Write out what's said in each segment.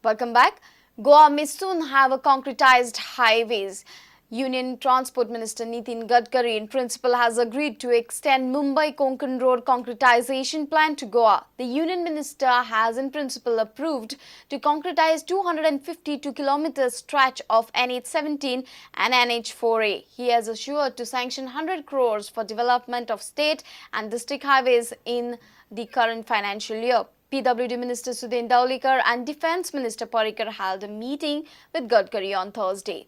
Welcome back. Goa may soon have a concretized highways. Union Transport Minister Nitin Gadkari in principle has agreed to extend Mumbai-Konkan Road concretization plan to Goa. The Union Minister has in principle approved to concretize 252 km stretch of NH17 and NH4A. He has assured to sanction 100 crores for development of state and district highways in the current financial year. PWD Minister Sudhin Daulikar and Defence Minister Parrikar held a meeting with Gadkari on Thursday.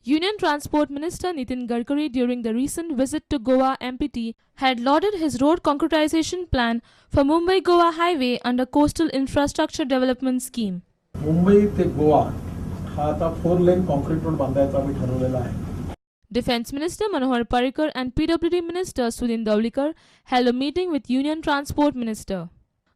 Union Transport Minister Nitin Gadkari during the recent visit to Goa MPT had lauded his road concretization plan for Mumbai-Goa highway under Coastal Infrastructure Development Scheme. Mumbai ते गोवा हा आता 4-लेन concrete road बांधायचा आम्ही ठरवलेला आहे. Defence Minister Manohar Parrikar and PWD Minister Sudhin Daulikar held a meeting with Union Transport Minister.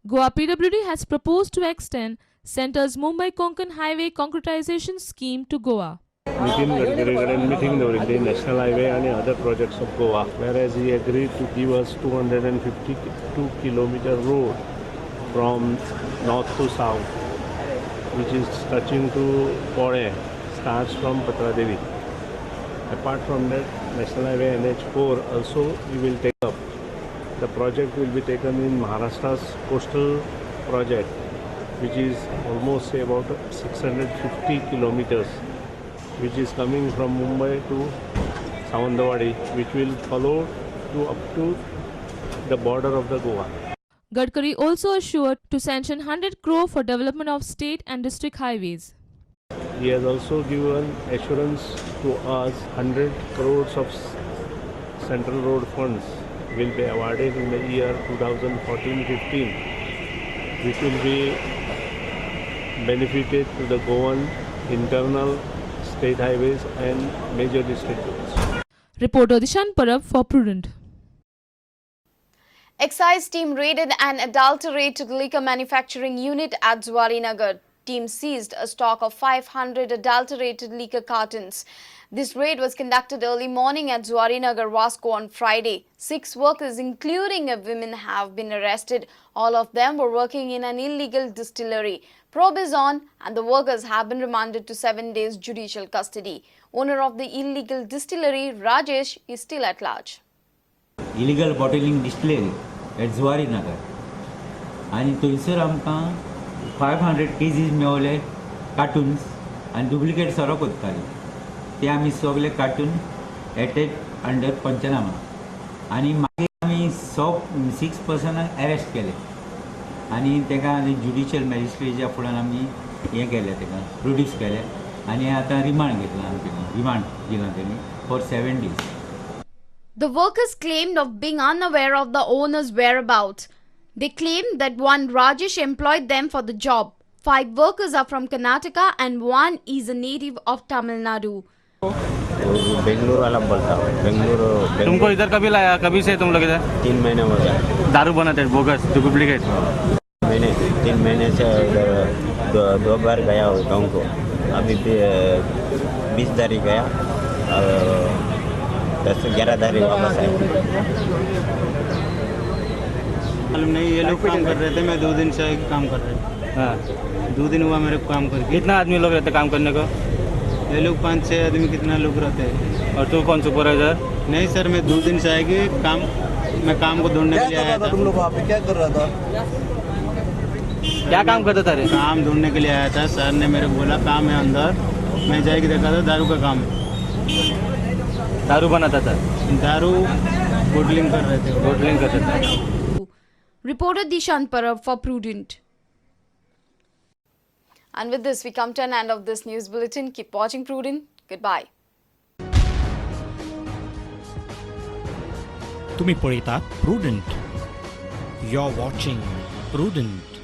Goa PWD has proposed to extend Centre's Mumbai-Konkan Highway concretization scheme to Goa. Nitin Gadkari meeting the National Highway and other projects of Goa, whereas he agreed to give us 252 kilometer road from north to south, which is touching to Pune, starts from Patradevi. Apart from that, National Highway NH4 also we will take up. The project will be taken in Maharashtra's coastal project, which is almost say about 650 kilometers, which is coming from Mumbai to Sawantwadi, which will follow to up to the border of the Goa. Gadkari also assured to sanction 100 crore for development of state and district highways. He has also given assurance to us 100 crores of central road funds will be awarded in the year 2014-15, which will be benefited to the Goan internal state highways and major district roads. Reporter Dishan Parab for Prudent. Excise team raided an adulterated liquor manufacturing unit at Zuarinagar. Team seized a stock of 500 adulterated liquor cartons. This raid was conducted early morning at Zuarinagar, Vasco on Friday. 6 workers, including a woman, have been arrested. All of them were working in an illegal distillery. Probe is on and the workers have been remanded to 7 days judicial custody. Owner of the illegal distillery, Rajesh, is still at large. Illegal bottling distillery at Zuarinagar. And थंयसर आमकां 500 kgs मेवले cartoons आनी duplicate सोरो कोत्ताले ते आमी सगळे cartoon एटेड under पंचनामा आनी मागीर आमी 6 पर्सनाक अरेस्ट केले आनी तेका ज्युडिशियल मॅजिस्ट्रेटच्या फुड्यान आमी हें केलें तेका प्रोड्यूस केलें आनी आतां रिमांड घेतला आमी तेका रिमांड दिला तेणी for 7 days. The workers claimed of being unaware of the owner's whereabouts. They claimed that one Rajesh employed them for the job. 5 workers are from Karnataka and 1 is a native of Tamil Nadu. Bengaluru वाला बोलता हूँ. बेंगलुरु. तुमको इधर कभी लाया? कभी से तुम लोग इधर? 3 महीने हो गए. दारू बनाते हैं बोगस, डुप्लीकेट. 3 महीने से इधर 2 बार गया हूँ गाँव को. अभी 20 तारीख गया और 10-11 तारीख वापस आया. मालूम नहीं, ये लोग काम कर रहे थे. मैं 2 दिन से काम कर रहे थे. हाँ, 2 दिन हुआ मेरे को काम करके. कितना आदमी लोग रहते काम करने को? ये लोग 5-6 आदमी कितना लोग रहते हैं. और तू कौन सुपरवाइजर? नहीं सर, मैं 2 दिन से आएगी काम. मैं काम को ढूंढने के लिए आया था. तुम लोग वहाँ पे क्या कर रहा था? क्या काम करता था रे? काम ढूंढने के लिए आया था. सर ने मेरे को बोला काम है अंदर. मैं जाके देखा था दारू का काम है. दारू बनाता था? दारू बोटलिंग कर रहे थे. बोटलिंग करते थे. Reporter Dishan Parab for Prudent. And with this, we come to an end of this news bulletin. Keep watching Prudent. Goodbye. तुम्ही पळयतात Prudent. You're watching Prudent.